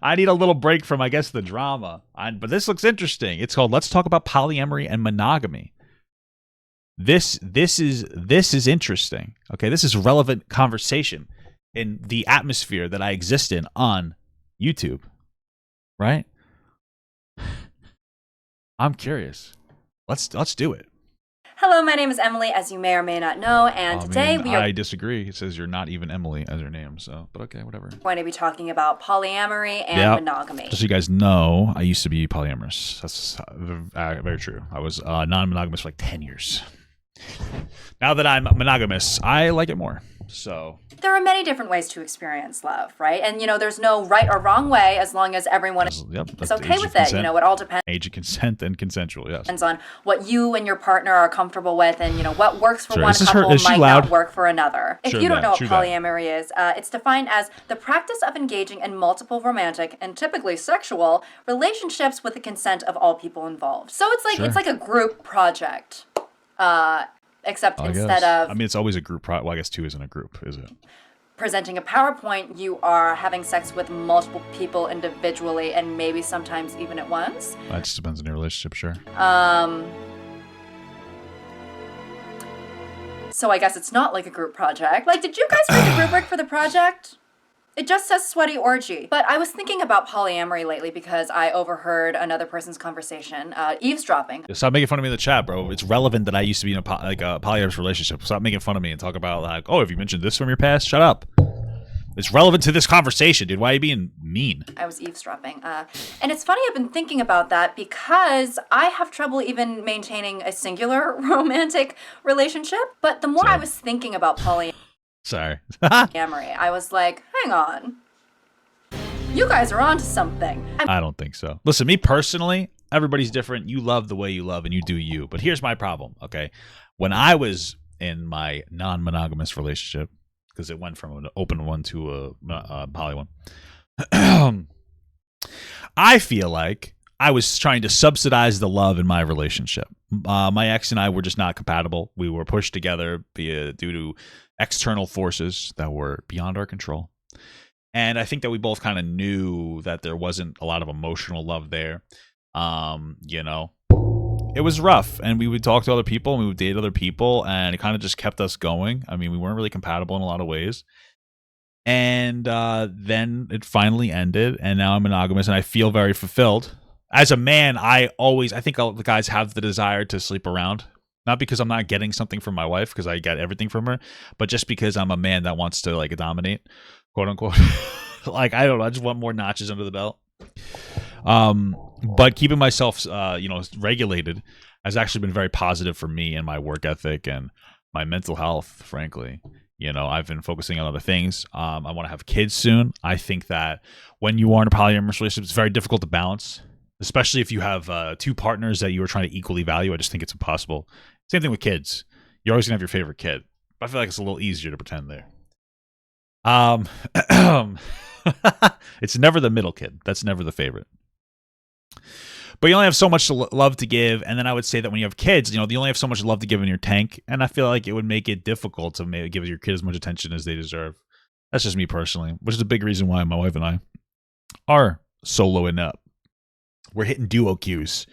I need a little break from, I guess, the drama. But this looks interesting. It's called "Let's Talk About Polyamory and Monogamy." This is interesting. Okay, this is relevant conversation in the atmosphere that I exist in on YouTube. Right? I'm curious. Let's do it. Hello, my name is Emily, as you may or may not know, and today we are... I disagree. It says you're not even Emily as your name, so, but okay, whatever. going to be talking about polyamory and monogamy. Just so you guys know, I used to be polyamorous. That's very true. I was non-monogamous for like 10 years. Now that I'm monogamous, I like it more. So there are many different ways to experience love, right? And, there's no right or wrong way as long as everyone is okay with it. It all depends. Age of consent and consensual, yes. Depends on what you and your partner are comfortable with, and, what works for one couple might not work for another. If you don't know what polyamory is, it's defined as the practice of engaging in multiple romantic and typically sexual relationships with the consent of all people involved. So it's like a group project. Except instead of... I mean, it's always a group well, I guess two isn't a group, is it? Presenting a PowerPoint, you are having sex with multiple people individually and maybe sometimes even at once. That just depends on your relationship, sure. So I guess it's not like a group project. Like, did you guys read the rubric for the project? It just says sweaty orgy. But I was thinking about polyamory lately because I overheard another person's conversation, eavesdropping. Stop making fun of me in the chat, bro. It's relevant that I used to be in a polyamorous relationship. Stop making fun of me and talk about like, oh, have you mentioned this from your past? Shut up. It's relevant to this conversation, dude. Why are you being mean? I was eavesdropping. And it's funny, I've been thinking about that because I have trouble even maintaining a singular romantic relationship. But the more I was thinking about polyamory, I was like, hang on. You guys are onto something. I don't think so. Listen, me personally, everybody's different. You love the way you love and you do you. But here's my problem, okay? When I was in my non-monogamous relationship, because it went from an open one to a poly one, I feel like I was trying to subsidize the love in my relationship. My ex and I were just not compatible. We were pushed together due to external forces that were beyond our control. And I think that we both kind of knew that there wasn't a lot of emotional love there. It was rough, and we would talk to other people and we would date other people, and it kind of just kept us going. I mean, we weren't really compatible in a lot of ways. And then it finally ended, and now I'm monogamous, and I feel very fulfilled. As a man, I think all the guys have the desire to sleep around. Not because I'm not getting something from my wife, because I get everything from her, but just because I'm a man that wants to like dominate, quote unquote. Like, I don't know, I just want more notches under the belt. But keeping myself, regulated has actually been very positive for me and my work ethic and my mental health, frankly. I've been focusing on other things. I want to have kids soon. I think that when you are in a polyamorous relationship, it's very difficult to balance, especially if you have two partners that you are trying to equally value. I just think it's impossible. Same thing with kids. You're always going to have your favorite kid. But I feel like it's a little easier to pretend there. It's never the middle kid. That's never the favorite. But you only have so much love to give. And then I would say that when you have kids, you only have so much love to give in your tank. And I feel like it would make it difficult to maybe give your kid as much attention as they deserve. That's just me personally, which is a big reason why my wife and I are soloing up. We're hitting duo cues.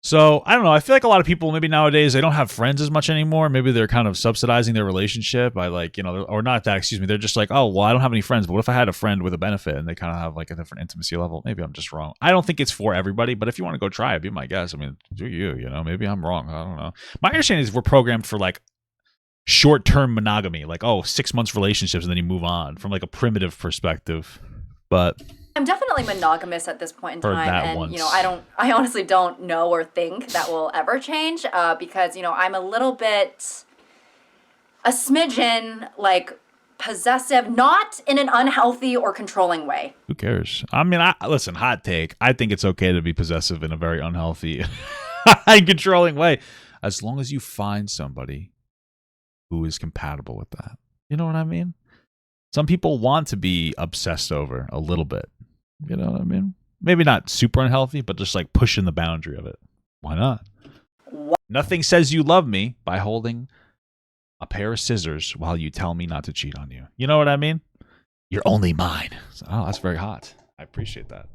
So, I don't know. I feel like a lot of people, maybe nowadays, they don't have friends as much anymore. Maybe they're kind of subsidizing their relationship by or not that, excuse me. They're just like, oh, well, I don't have any friends, but what if I had a friend with a benefit and they kind of have like a different intimacy level? Maybe I'm just wrong. I don't think it's for everybody, but if you want to go try it, be my guest. I mean, do you, maybe I'm wrong. I don't know. My understanding is we're programmed for like short-term monogamy, like, 6 months relationships and then you move on from like a primitive perspective. But I'm definitely monogamous at this point in time, and I honestly don't know or think that will ever change because I'm a smidgen like possessive, not in an unhealthy or controlling way. Who cares? I mean, listen, hot take. I think it's okay to be possessive in a very unhealthy and controlling way, as long as you find somebody who is compatible with that. You know what I mean? Some people want to be obsessed over a little bit. You know what I mean? Maybe not super unhealthy, but just like pushing the boundary of it. Why not? What? Nothing says you love me by holding a pair of scissors while you tell me not to cheat on you. You know what I mean? You're only mine. So, that's very hot. appreciate that.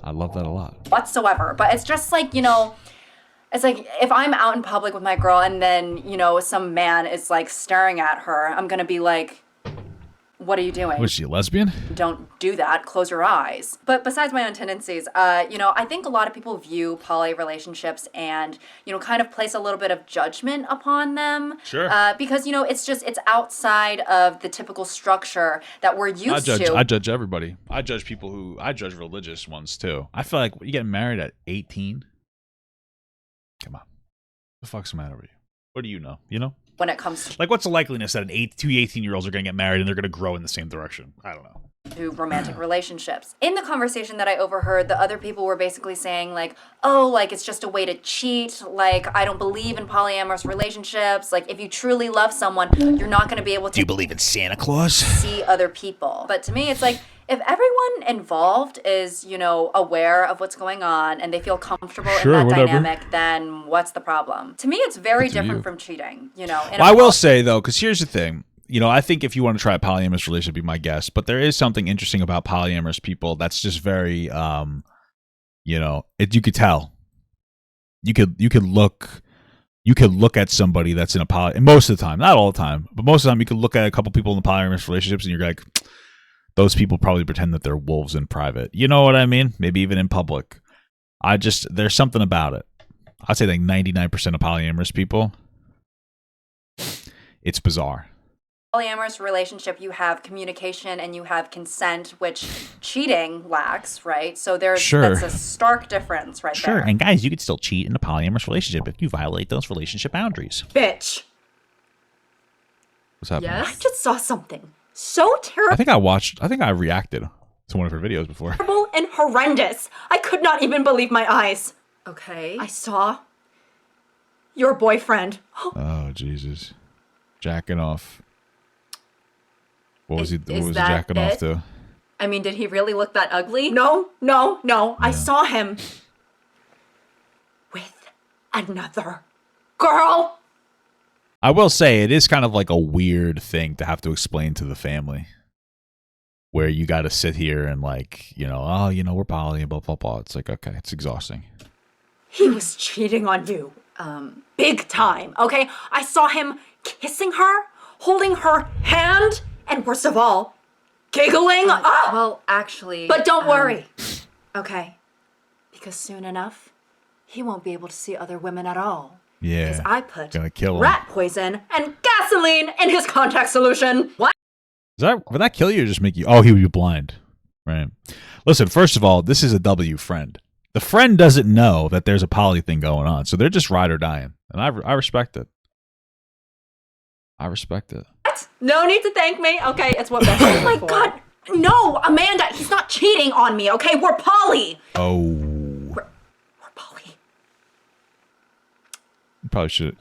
I love that a lot. Whatsoever. But it's just like, you know, it's like if I'm out in public with my girl and then, you know, some man is like staring at her, I'm going to be like, what are you doing? Was she a lesbian? Don't do that. Close your eyes. But besides my own tendencies, you know, I think a lot of people view poly relationships and, you know, kind of place a little bit of judgment upon them. Sure. Because, you know, it's outside of the typical structure that we're used to. I judge everybody. I judge religious ones too. I feel like you get married at 18. Come on. What the fuck's the matter with you? What do you know? You know? When it comes to like, what's the likeliness that two 18-year-olds are going to get married and they're going to grow in the same direction? I don't know. To romantic relationships. In the conversation that I overheard, the other people were basically saying like, oh, like it's just a way to cheat. Like, I don't believe in polyamorous relationships. Like, if you truly love someone, you're not going to be able to. Do you believe in Santa Claus? See other people. But to me, it's like, if everyone involved is, you know, aware of what's going on and they feel comfortable in that dynamic, then what's the problem? To me, it's very different from cheating, you know. Well, I will say, though, because here's the thing. You know, I think if you want to try a polyamorous relationship, be my guest. But there is something interesting about polyamorous people that's just very, you know, you could tell. You could look at somebody that's in a poly, and most of the time, not all the time, but most of the time, you could look at a couple people in the polyamorous relationships, and you're like, those people probably pretend that they're wolves in private. You know what I mean? Maybe even in public. There's something about it. I'd say like 99% of polyamorous people, it's bizarre. Polyamorous relationship, you have communication and you have consent, which cheating lacks, right? So that's a stark difference right there. Sure, and guys, you could still cheat in a polyamorous relationship if you violate those relationship boundaries. Bitch. What's happening? Yes? I just saw something so terrible. I think I reacted to one of her videos before. Terrible and horrendous. I could not even believe my eyes. Okay. I saw your boyfriend. Oh, Jesus. Jacking off. What was he jacking off to? I mean, did he really look that ugly? No. Yeah. I saw him with another girl. I will say it is kind of like a weird thing to have to explain to the family, where you got to sit here and like, you know, oh, you know, we're poly and blah, blah, blah. It's like, okay, it's exhausting. He was cheating on you. Big time, okay? I saw him kissing her, holding her hand, and worst of all, giggling. Well, actually... But don't worry, okay? Because soon enough, he won't be able to see other women at all. Yeah. Because I put kill him. rat poison and gasoline in his contact solution. What? Would that kill you or just make you... Oh, he would be blind. Right. Listen, first of all, this is a W friend. The friend doesn't know that there's a poly thing going on, so they're just ride or dying. And I respect it. I respect it. What? No need to thank me. Okay, it's what best. Oh my God. No, Amanda, he's not cheating on me, okay? We're poly. Oh. We're poly. You probably should.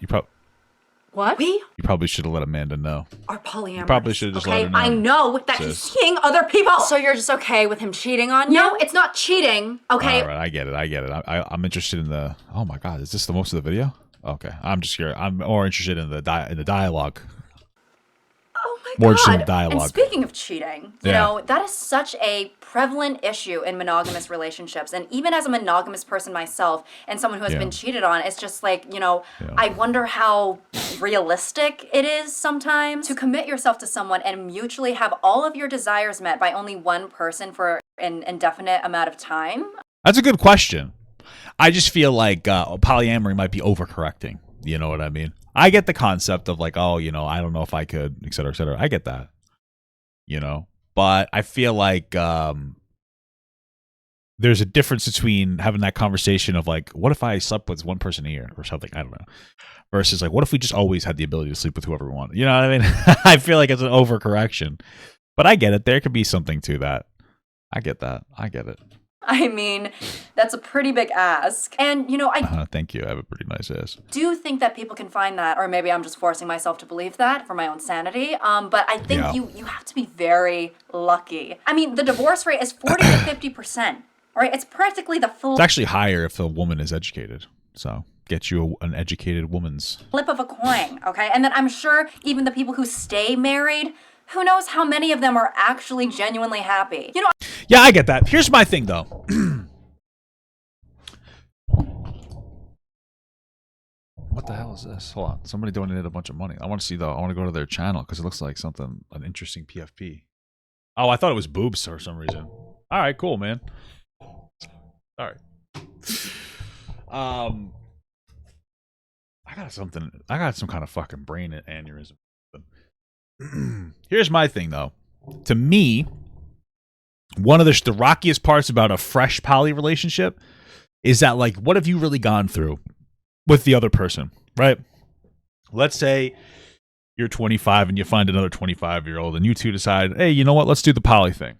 What? You probably should have let Amanda know. Are polyamorous. You probably should have just let her know. I know that he's seeing other people. So you're just okay with him cheating on you? No, it's not cheating. Okay. All right, I get it. I'm interested in the. Oh my God, is this the most of the video? Okay, I'm just here. I'm more interested in the dialogue. Oh my More God. interested in the dialogue. And speaking of cheating, you know, that is such a prevalent issue in monogamous relationships. And even as a monogamous person myself and someone who has been cheated on, it's just like, you know, I wonder how realistic it is sometimes to commit yourself to someone and mutually have all of your desires met by only one person for an indefinite amount of time. That's a good question. I just feel like polyamory might be overcorrecting. You know what I mean? I get the concept of like, oh, you know, I don't know if I could, et cetera, et cetera. I get that, you know, but I feel like there's a difference between having that conversation of like, what if I slept with one person a year or something? I don't know. Versus like, what if we just always had the ability to sleep with whoever we want? You know what I mean? I feel like it's an overcorrection, but I get it. There could be something to that. I get that. I get it. I mean, that's a pretty big ask. And, you know, thank you. I have a pretty nice ass. Do think that people can find that, or maybe I'm just forcing myself to believe that for my own sanity. But I think you have to be very lucky. I mean, the divorce rate is 40 to 50%. All right? It's practically the full... It's actually higher if the woman is educated. So get you an educated woman's... flip of a coin, okay? And then I'm sure even the people who stay married who knows how many of them are actually genuinely happy? You know. Yeah, I get that. Here's my thing, though. What the hell is this? Hold on. Somebody donated a bunch of money. I want to see, though. I want to go to their channel because it looks like an interesting PFP. Oh, I thought it was boobs for some reason. All right, cool, man. All right. I got some kind of fucking brain aneurysm. Here's my thing, though. To me, one of the rockiest parts about a fresh poly relationship is that, like, what have you really gone through with the other person, right? Let's say you're 25 and you find another 25-year-old and you two decide, hey, you know what? Let's do the poly thing.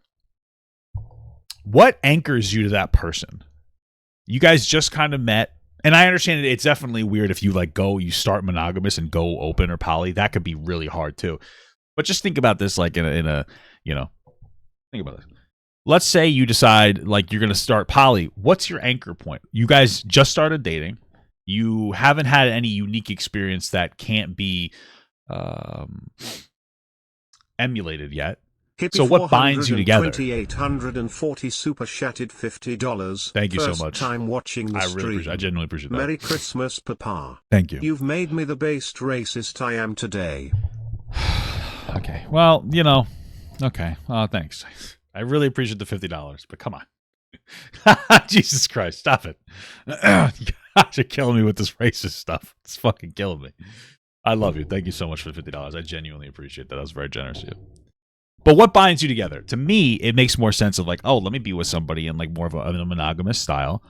What anchors you to that person? You guys just kind of met. And I understand it's definitely weird if you you start monogamous and go open or poly. That could be really hard too. But just think about this think about this. Let's say you decide you're going to start poly. What's your anchor point? You guys just started dating. You haven't had any unique experience that can't be emulated yet. Hippie, so what binds you together? 2,840 super chatted $50. Thank you so much. First time watching the stream. I genuinely appreciate that. Merry Christmas, Papa. Thank you. You've made me the based racist I am today. Okay. Well, okay. Thanks. I really appreciate the $50, but come on. Jesus Christ, stop it. You guys are killing me with this racist stuff. It's fucking killing me. I love you. Thank you so much for the $50. I genuinely appreciate that. That was very generous of you. But what binds you together? To me, it makes more sense of let me be with somebody in more of a monogamous style.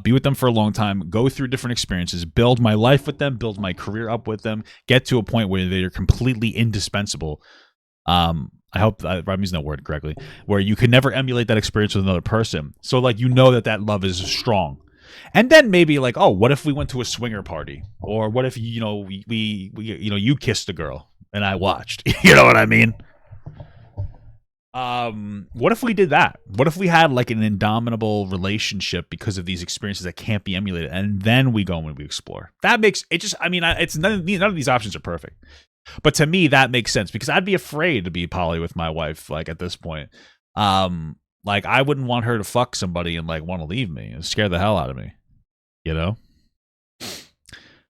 Be with them for a long time, go through different experiences, build my life with them, build my career up with them, get to a point where they're completely indispensable. I hope I'm using that word correctly, where you can never emulate that experience with another person. So that love is strong. And then maybe what if we went to a swinger party? Or what if, we you kissed a girl and I watched, you know what I mean? What if we did that? What if we had an indomitable relationship because of these experiences that can't be emulated, and then we go and we explore? That makes it just. I mean, it's none of these options are perfect, but to me that makes sense because I'd be afraid to be poly with my wife. At this point, I wouldn't want her to fuck somebody and want to leave me and scare the hell out of me,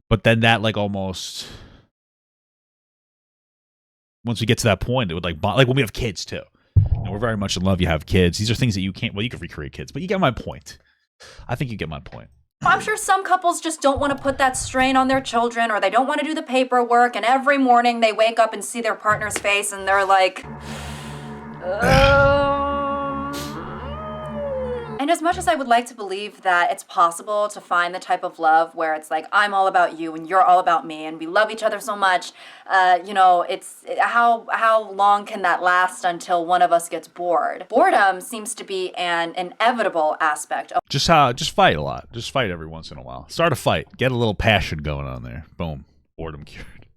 But then that almost. Once we get to that point, it would when we have kids too. We're very much in love. You have kids. These are things that you can't. Well, you can recreate kids, but you get my point. I think you get my point. I'm sure some couples just don't want to put that strain on their children, or they don't want to do the paperwork. And every morning they wake up and see their partner's face, and they're like, And as much as I would like to believe that it's possible to find the type of love where it's I'm all about you and you're all about me and we love each other so much, it's how long can that last until one of us gets bored? Boredom seems to be an inevitable aspect of just fight a lot. Just fight every once in a while. Start a fight. Get a little passion going on there. Boom. Boredom cured.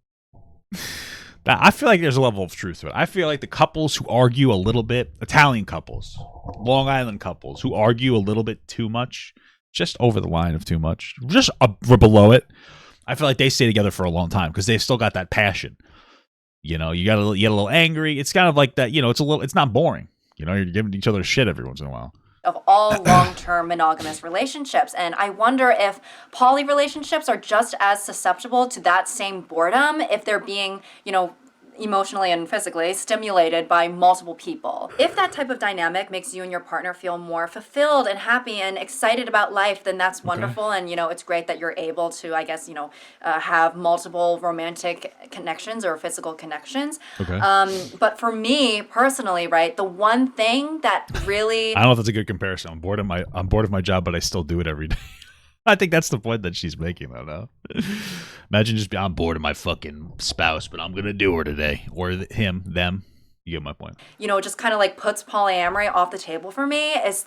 I feel like there's a level of truth to it. I feel like the couples who argue a little bit, Italian couples, Long Island couples who argue a little bit too much, just over the line of too much, just below it, I feel like they stay together for a long time because they've still got that passion. You get a little angry. It's kind of like that. It's not boring. You're giving each other shit every once in a while. Of all long-term monogamous relationships. And I wonder if poly relationships are just as susceptible to that same boredom if they're being, emotionally and physically stimulated by multiple people. If that type of dynamic makes you and your partner feel more fulfilled and happy and excited about life, then that's wonderful. Okay. And, it's great that you're able to, I guess, have multiple romantic connections or physical connections. Okay. But for me personally, right, the one thing that really... I don't know if that's a good comparison. I'm bored of my job, but I still do it every day. I think that's the point that she's making, though. No? Imagine I'm bored of my fucking spouse, but I'm going to do her today. Or him, them. You get my point. Just kind of puts polyamory off the table for me. It's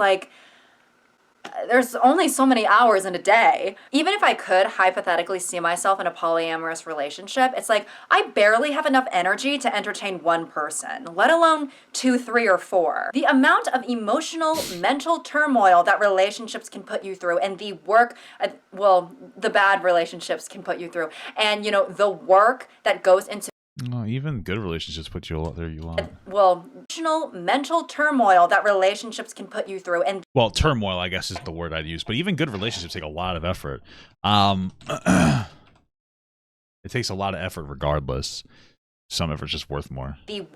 there's only so many hours in a day. Even if I could hypothetically see myself in a polyamorous relationship, it's I barely have enough energy to entertain one person, let alone 2, 3, or 4. The amount of emotional, mental turmoil that relationships can put you through, and the bad relationships can put you through, and the work that goes into No, even good relationships put you out there you want. Well, mental turmoil that relationships can put you through. And well, turmoil, I guess, is the word I'd use. But even good relationships take a lot of effort. It takes a lot of effort regardless. Some effort's just worth more. The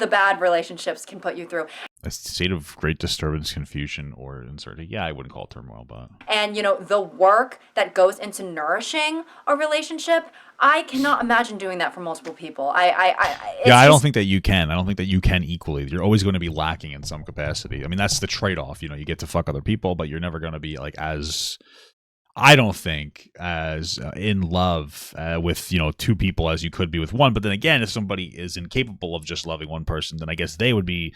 bad relationships can put you through. A state of great disturbance, confusion, or uncertainty. Yeah, I wouldn't call it turmoil, but... And, the work that goes into nourishing a relationship, I cannot imagine doing that for multiple people. I don't think that you can. I don't think that you can equally. You're always going to be lacking in some capacity. I mean, that's the trade-off. You get to fuck other people, but you're never going to be, like, as... I don't think as in love with, two people as you could be with one. But then again, if somebody is incapable of just loving one person, then I guess they would be,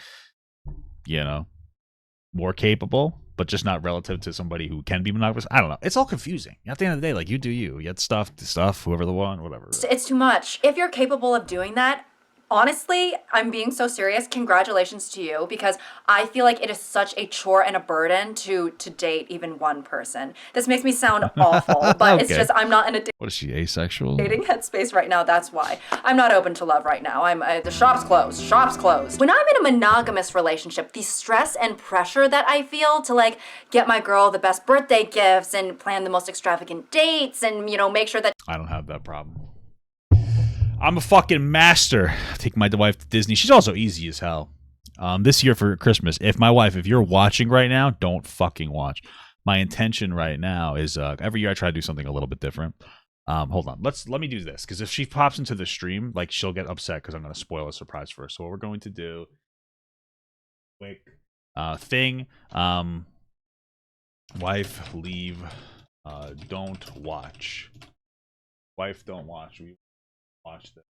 more capable, but just not relative to somebody who can be monogamous. I don't know. It's all confusing. At the end of the day, like, you do you. You get stuff, whoever the one, whatever. It's too much. If you're capable of doing that, honestly, I'm being so serious. Congratulations to you, because I feel like it is such a chore and a burden to date even one person. This makes me sound awful, but okay. It's just I'm not in a what is she, asexual? Dating headspace right now. That's why I'm not open to love right now. The shop's closed. Shop's closed. When I'm in a monogamous relationship, the stress and pressure that I feel to like get my girl the best birthday gifts and plan the most extravagant dates and make sure that I don't have that problem. I'm a fucking master. Take my wife to Disney. She's also easy as hell. This year for Christmas, if you're watching right now, don't fucking watch. My intention right now is every year I try to do something a little bit different. Hold on. Let me do this, because if she pops into the stream, like, she'll get upset because I'm going to spoil a surprise for her. So what we're going to do, quick thing, wife, leave, don't watch. Wife, don't watch. We watch this.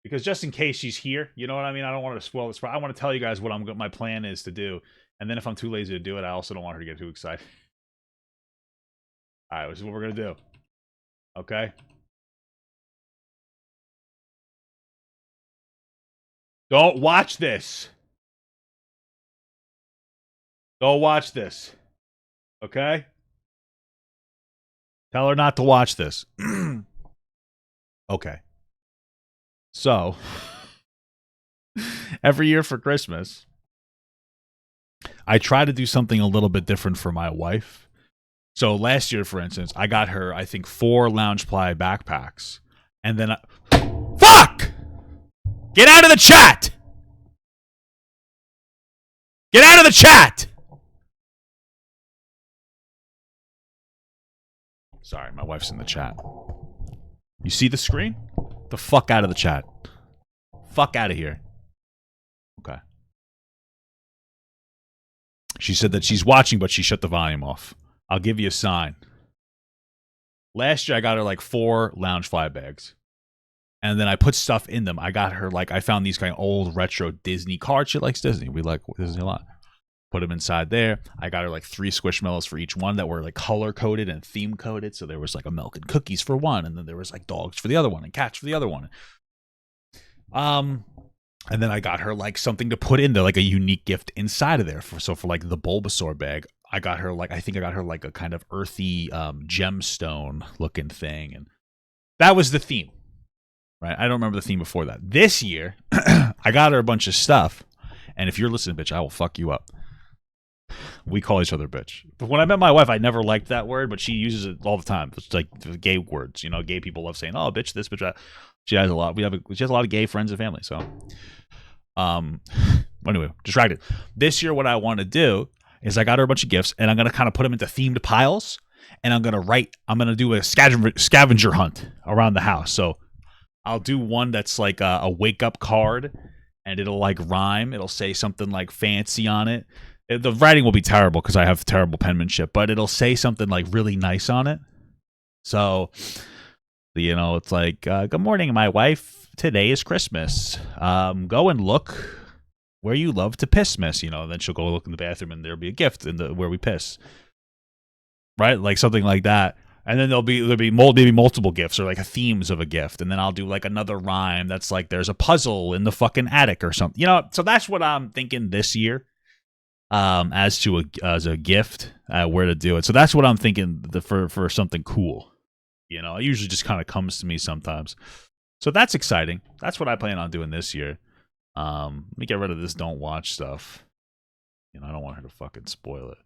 Because just in case she's here, you know what I mean? I don't want to spoil this. I want to tell you guys what my plan is to do. And then if I'm too lazy to do it, I also don't want her to get too excited. All right, this is what we're going to do. Okay? Don't watch this. Don't watch this. Okay? Tell her not to watch this. Okay. So, every year for Christmas, I try to do something a little bit different for my wife. So last year, for instance, I got her, I think, 4 Loungeply backpacks. And then fuck! Get out of the chat! Get out of the chat! Sorry, my wife's in the chat. You see the screen? The fuck out of the chat. Fuck out of here. Okay. She said that she's watching, but she shut the volume off. I'll give you a sign. Last year, I got her like 4 Loungefly bags. And then I put stuff in them. I got her I found these kind of old retro Disney cards. She likes Disney. We like Disney a lot. Put them inside there. I got her like 3 Squishmallows for each one that were like color coded and theme coded. So there was like a milk and cookies for one, and then there was like dogs for the other one and cats for the other one. And then I got her like something to put in there, like a unique gift inside of there. For like the Bulbasaur bag, I got her like a kind of earthy gemstone looking thing, and that was the theme. Right? I don't remember the theme before that. This year, I got her a bunch of stuff, and if you're listening, bitch, I will fuck you up. We call each other bitch. But when I met my wife, I never liked that word, but she uses it all the time. It's like the gay words. Gay people love saying, "Oh, bitch, this, bitch, that." She has a lot. She has a lot of gay friends and family. So, anyway, distracted. This year, what I want to do is I got her a bunch of gifts, and I'm gonna kind of put them into themed piles, and I'm gonna do a scavenger hunt around the house. So I'll do one that's like a wake up card, and it'll like rhyme. It'll say something like fancy on it. The writing will be terrible because I have terrible penmanship, but it'll say something like really nice on it. So, it's like, good morning, my wife. Today is Christmas. Go and look where you love to piss, miss. Then she'll go look in the bathroom and there'll be a gift where we piss. Right? Like something like that. And then there'll be maybe multiple gifts or like themes of a gift. And then I'll do like another rhyme that's like there's a puzzle in the fucking attic or something. So that's what I'm thinking this year. As a gift, where to do it. So that's what I'm thinking for something cool. You know, it usually just kind of comes to me sometimes. So that's exciting. That's what I plan on doing this year. Let me get rid of this don't watch stuff. You know, I don't want her to fucking spoil it.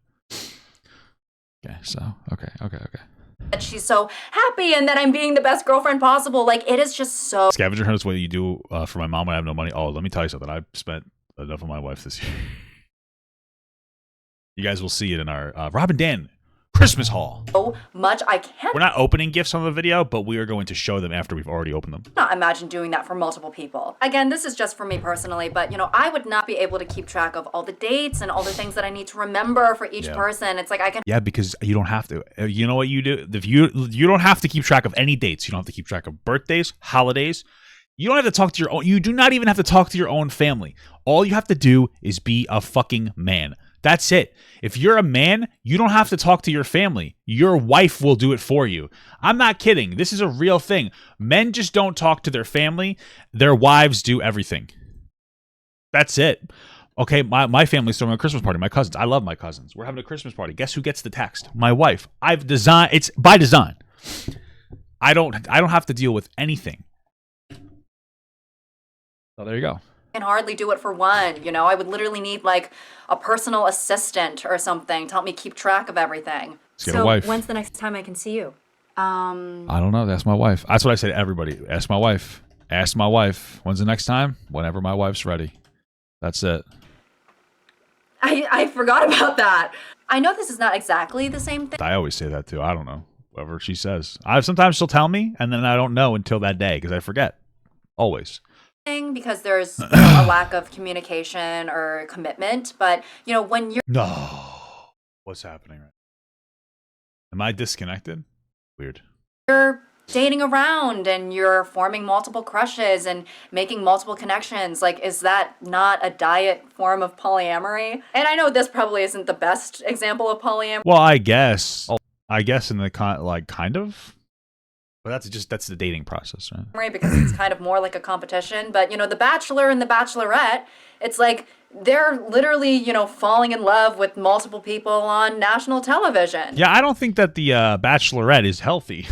Okay, so, okay. That she's so happy and that I'm being the best girlfriend possible. Like, it is just so... Scavenger hunt is what you do for my mom when I have no money. Oh, let me tell you something. I spent enough on my wife this year. You guys will see it in our Rob and Dan Christmas haul. So much I can't. We're not opening gifts on the video, but we are going to show them after we've already opened them. Not imagine doing that for multiple people. Again, this is just for me personally, but you know, I would not be able to keep track of all the dates and all the things that I need to remember for each person. It's like I can. Yeah, because you don't have to. You know what you do? If you don't have to keep track of any dates. You don't have to keep track of birthdays, holidays. You don't have to talk to your own. You do not even have to talk to your own family. All you have to do is be a fucking man. That's it. If you're a man, you don't have to talk to your family. Your wife will do it for you. I'm not kidding. This is a real thing. Men just don't talk to their family. Their wives do everything. That's it. Okay, my family's throwing a Christmas party. My cousins. I love my cousins. We're having a Christmas party. Guess who gets the text? My wife. I've designed. It's by design. I don't have to deal with anything. So there you go. Can hardly do it for one. You know, I would literally need like a personal assistant or something to help me keep track of everything. Let's get a wife. When's the next time I can see you? I don't know. Ask my wife. That's what I say to everybody. Ask my wife. Ask my wife. When's the next time? Whenever my wife's ready. That's it. I forgot about that. I know this is not exactly the same thing. I always say that too. I don't know. Whatever she says. Sometimes she'll tell me, and then I don't know until that day because I forget. Always. Because there's a lack of communication or commitment, but you know when you're what's happening right now? Am I disconnected? Weird. You're dating around and you're forming multiple crushes and making multiple connections. Like, is that not a diet form of polyamory? And I know this probably isn't the best example of polyamory. Well, I guess in the kind of. But that's the dating process, right? Because it's kind of more like a competition. But, you know, the Bachelor and the Bachelorette, it's like they're literally, you know, falling in love with multiple people on national television. Yeah, I don't think that the Bachelorette is healthy.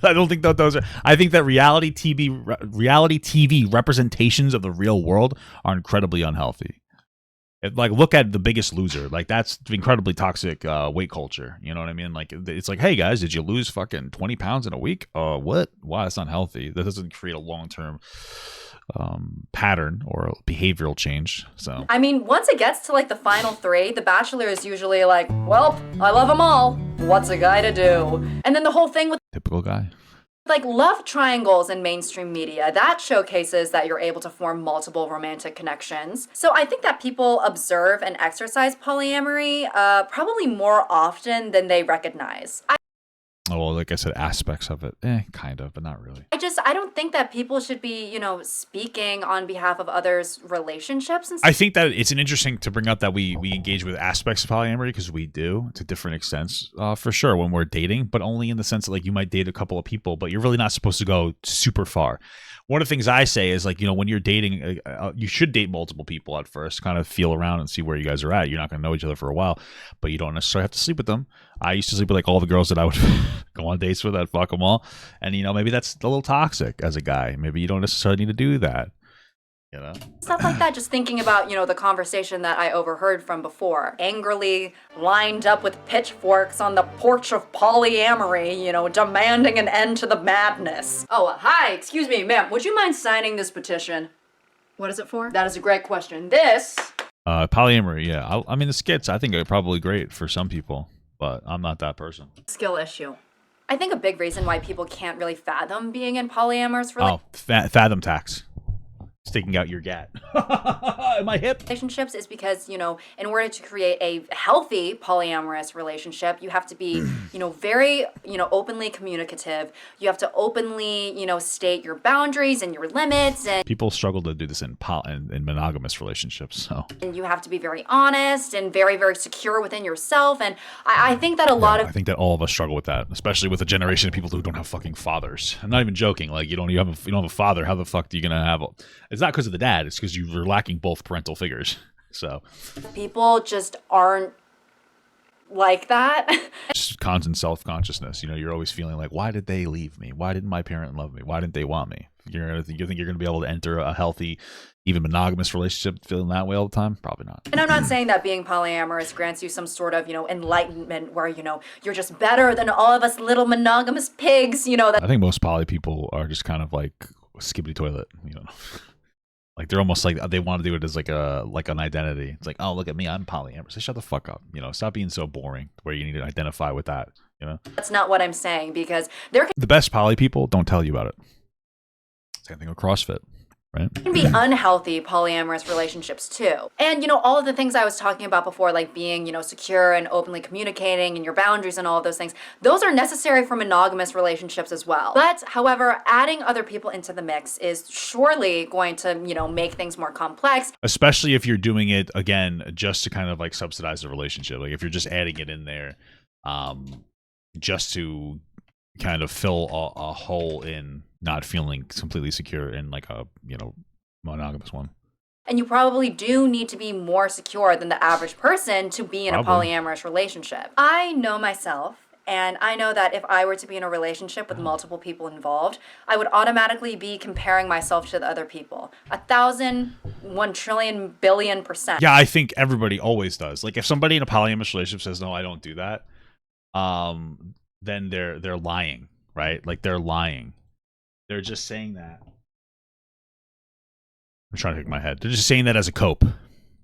I don't think that those are. I think that reality TV representations of the real world are incredibly unhealthy. Like, look at The Biggest Loser. Like, that's incredibly toxic weight culture. You know what I mean? Like, it's like, hey, guys, did you lose fucking 20 pounds in a week? What? Wow, that's not healthy. That doesn't create a long-term pattern or behavioral change. So, I mean, once it gets to, like, the final three, The Bachelor is usually like, well, I love them all. What's a guy to do? And then the whole thing with... Typical guy. Like love triangles in mainstream media, that showcases that you're able to form multiple romantic connections. So I think that people observe and exercise polyamory probably more often than they recognize. Well, like I said, aspects of it, kind of, but not really. I don't think that people should be, you know, speaking on behalf of others' relationships and stuff. I think that it's an interesting to bring up that we engage with aspects of polyamory because we do to different extents, for sure, when we're dating, but only in the sense that like you might date a couple of people, but you're really not supposed to go super far. One of the things I say is like, you know, when you're dating, you should date multiple people at first, kind of feel around and see where you guys are at. You're not going to know each other for a while, but you don't necessarily have to sleep with them. I used to sleep with like all the girls that I would go on dates with. I'd fuck them all. And, you know, maybe that's a little toxic as a guy. Maybe you don't necessarily need to do that. You know? Stuff like that, just thinking about, you know, the conversation that I overheard from before. Angrily lined up with pitchforks on the porch of polyamory, you know, demanding an end to the madness. Oh, hi, excuse me, ma'am, would you mind signing this petition? What is it for? That is a great question. This... polyamory, yeah. I mean, the skits, I think are probably great for some people, but I'm not that person. Skill issue. I think a big reason why people can't really fathom being in polyamorous fathom tax. Sticking out your gat. My hip. Relationships is because, you know, in order to create a healthy polyamorous relationship, you have to be, you know, very, you know, openly communicative. You have to openly, you know, state your boundaries and your limits. And people struggle to do this in monogamous relationships. So. And you have to be very honest and very, very secure within yourself. And I think that I think that all of us struggle with that, especially with a generation of people who don't have fucking fathers. I'm not even joking. Like, you don't have a father. How the fuck are you gonna have It's not because of the dad. It's because you're lacking both parental figures. So people just aren't like that. Just constant self-consciousness. You know, you're always feeling like, why did they leave me? Why didn't my parent love me? Why didn't they want me? You think you're going to be able to enter a healthy, even monogamous relationship feeling that way all the time? Probably not. And I'm not saying that being polyamorous grants you some sort of, enlightenment where, you're just better than all of us little monogamous pigs, I think most poly people are just kind of like skibbity toilet, Like they're almost like they want to do it as like an identity. It's like, oh, look at me, I'm polyamorous. So shut the fuck up. Stop being so boring where you need to identify with that. That's not what I'm saying, because the best poly people don't tell you about it. Same thing with CrossFit, right? Can be unhealthy polyamorous relationships too. And, all of the things I was talking about before, like being, secure and openly communicating and your boundaries and all of those things, those are necessary for monogamous relationships as well. But, however, adding other people into the mix is surely going to, make things more complex. Especially if you're doing it, again, just to kind of like subsidize the relationship. Like if you're just adding it in there just to kind of fill a hole in not feeling completely secure in like a monogamous one. And you probably do need to be more secure than the average person to be in a polyamorous relationship. I know myself, and I know that if I were to be in a relationship with multiple people involved, I would automatically be comparing myself to the other people. 1,000, 1 trillion, billion%. Yeah, I think everybody always does. Like if somebody in a polyamorous relationship says, no, I don't do that, then they're lying, right? Like they're lying. They're just saying that. I'm trying to pick my head. They're just saying that as a cope.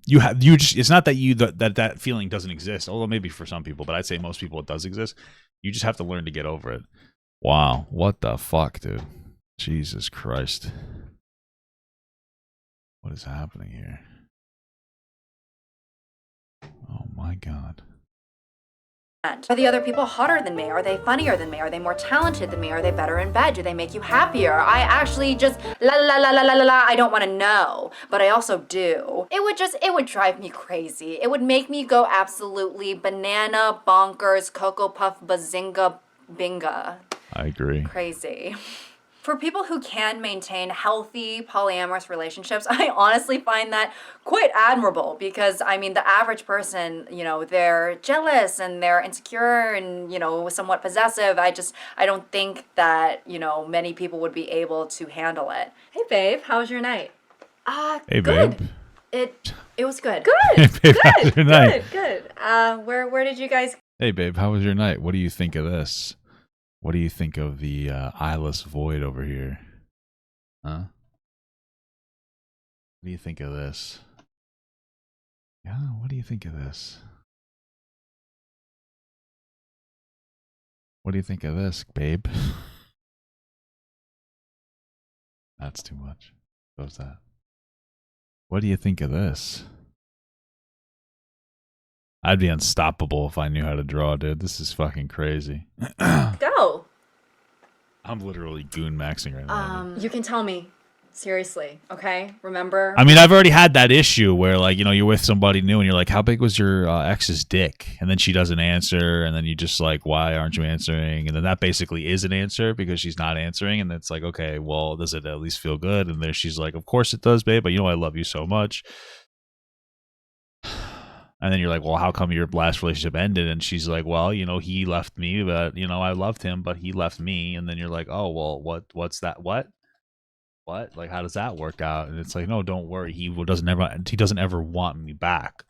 It's not that that feeling doesn't exist. Although maybe for some people, but I'd say most people it does exist. You just have to learn to get over it. Wow, what the fuck, dude? Jesus Christ. What is happening here? Oh my God. Are the other people hotter than me? Are they funnier than me? Are they more talented than me? Are they better in bed? Do they make you happier? I actually just I don't want to know, but I also do. It would drive me crazy. It would make me go absolutely banana, bonkers, Cocoa Puff, bazinga, binga. I agree. Crazy. For people who can maintain healthy polyamorous relationships, I honestly find that quite admirable because, the average person, they're jealous and they're insecure and, somewhat possessive. I don't think that, many people would be able to handle it. Hey, babe, how was your night? Hey, good. Babe. It was good. Hey, babe, how was your night? Good. Where did you guys? Hey, babe, how was your night? What do you think of this? What do you think of the eyeless void over here? Huh? What do you think of this? Yeah, what do you think of this? What do you think of this, babe? That's too much. What's that? What do you think of this? I'd be unstoppable if I knew how to draw, dude. This is fucking crazy. Go. I'm literally goon maxing right now. You can tell me. Seriously, okay? Remember? I've already had that issue where, like, you're with somebody new and you're like, how big was your ex's dick? And then she doesn't answer. And then you just like, why aren't you answering? And then that basically is an answer because she's not answering. And it's like, okay, well, does it at least feel good? And then she's like, of course it does, babe. But I love you so much. And then you're like, well, how come your last relationship ended? And she's like, well, he left me, but, I loved him, but he left me. And then you're like, oh, well, what's that? What? Like, how does that work out? And it's like, no, don't worry. He doesn't ever want me back.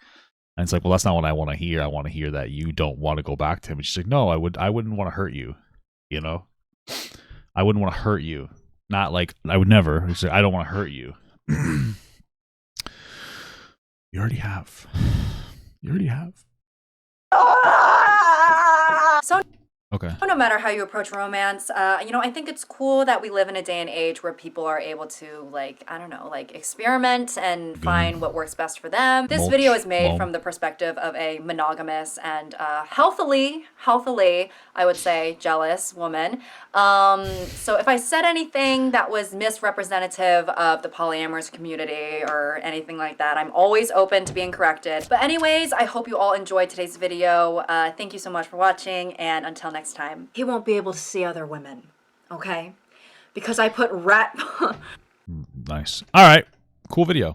And it's like, well, that's not what I want to hear. I want to hear that you don't want to go back to him. And she's like, no, I wouldn't want to hurt you. I wouldn't want to hurt you. Not like I would never. She's like, I don't want to hurt you. You already have. So Okay. No matter how you approach romance, I think it's cool that we live in a day and age where people are able to, experiment and find what works best for them. This video is made from the perspective of a monogamous and healthily, I would say, jealous woman. So if I said anything that was misrepresentative of the polyamorous community or anything like that, I'm always open to being corrected. But anyways, I hope you all enjoyed today's video. Thank you so much for watching, and until next time, he won't be able to see other women, okay? Because I put rat... Nice. All right. Cool video.